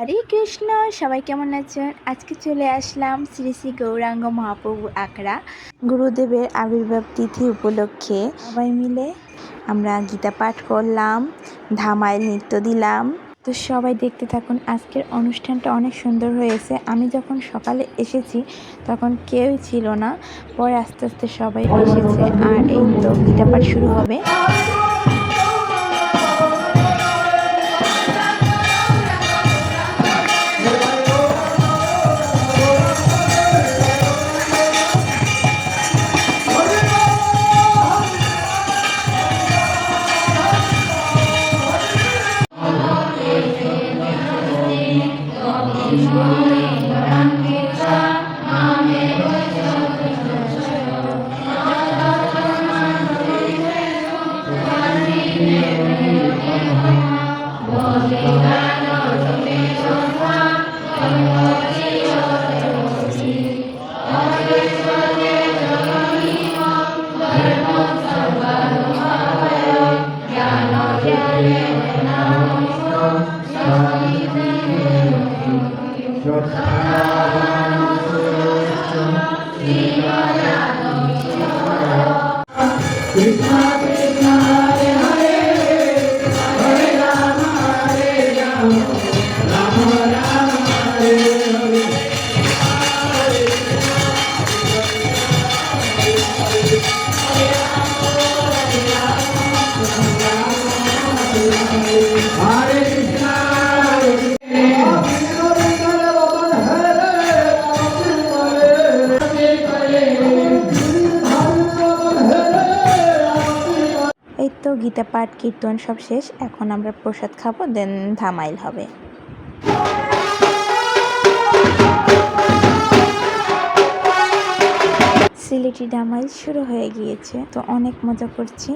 হরে কৃষ্ণ, সবাই কেমন আছেন? আজকে চলে আসলাম শ্রী শ্রী গৌরাঙ্গ মহাপ্রভু আখড়া গুরুদেবের আবির্ভাব তিথি উপলক্ষে সবাই মিলে আমরা গীতা পাঠ করলাম, ধামাইল নৃত্য দিলাম। তো সবাই দেখতে থাকুন। আজকের অনুষ্ঠানটা অনেক সুন্দর হয়েছে। আমি যখন সকালে এসেছি তখন কেউই ছিল না, পরে আস্তে আস্তে সবাই এসেছে। আর এই তো গীতা পাঠ শুরু হবে। এই তো গীতা পাঠ কীর্তন সব শেষ। এখন আমরা প্রসাদ খাবো, দেন ধামাইল হবে। সিলেটি ধামাইল শুরু হয়ে গিয়েছে, তো অনেক মজা করছি।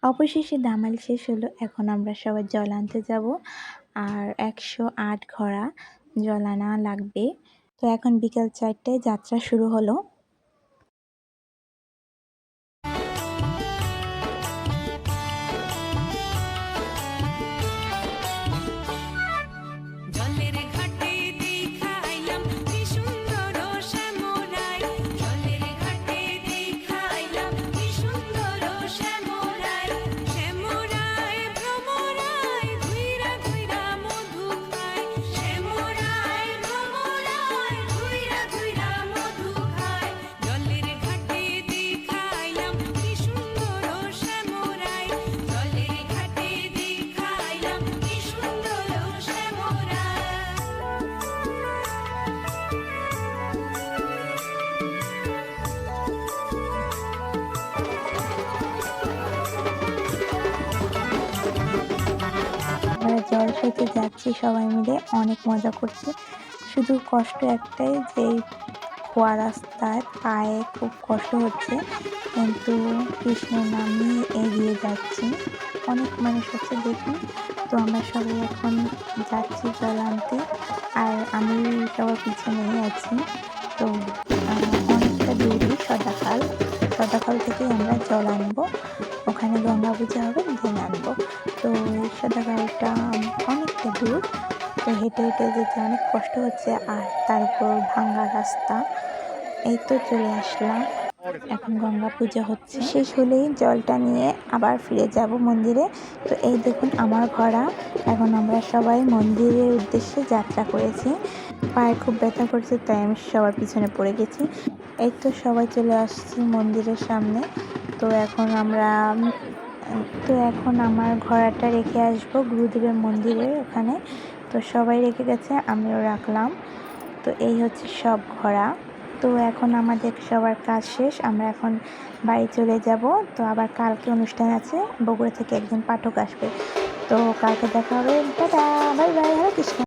অবশেষে ধামাইল শেষ হলো। এখন আমরা সবাই জল আনতে যাব, আর 108 ঘোড়া জল আনা লাগবে। তো এখন বিকাল 4টায় যাত্রা শুরু হলো। হেঁটে যাচ্ছি সবাই মিলে, অনেক মজা করছি। শুধু কষ্ট একটাই যে এই খোয়া রাস্তায় পায়ে খুব কষ্ট হচ্ছে, কিন্তু কৃষ্ণের নাম নিয়ে এগিয়ে যাচ্ছি। অনেক মানুষ হচ্ছে দেখুন। তো আমরা সবাই এখন যাচ্ছি জল আনতে, আর আমি সবার পিছনেই আছি। তো অনেকটা দূরই সদাকাল থেকেই আমরা জল আনবো, ওখানে গঙ্গা পূজা হবে, দেন আনবো। তো এই সদাকালটা অনেকটা দূর, তো হেঁটে হেঁটে যেতে অনেক কষ্ট হচ্ছে, আর তার উপর ভাঙ্গা রাস্তা। এই তো চলে আসলাম, এখন গঙ্গা পুজো হচ্ছে, শেষ হলেই জলটা নিয়ে আবার ফিরে যাব মন্দিরে। তো এই দেখুন আমার ঘোড়া, এখন আমরা সবাই মন্দিরের উদ্দেশ্যে যাত্রা করেছি। পায়ে খুব ব্যথা করছে, তাই আমি সবার পিছনে পড়ে গেছি। এই তো সবাই চলে আসছি মন্দিরের সামনে। তো এখন আমার ঘোড়াটা রেখে আসবো গুরুদেবের মন্দিরের ওখানে। তো সবাই রেখে গেছে, আমিও রাখলাম। তো এই হচ্ছে সব ঘোড়া। তো এখন আমাদের সবার কাজ শেষ, আমরা এখন বাড়ি চলে যাব। তো আবার কালকে অনুষ্ঠান আছে, বগুড়া থেকে একজন পাঠক আসবে। তো কালকে দেখা হবে, টাটা, বাই বাই, হরে কৃষ্ণ।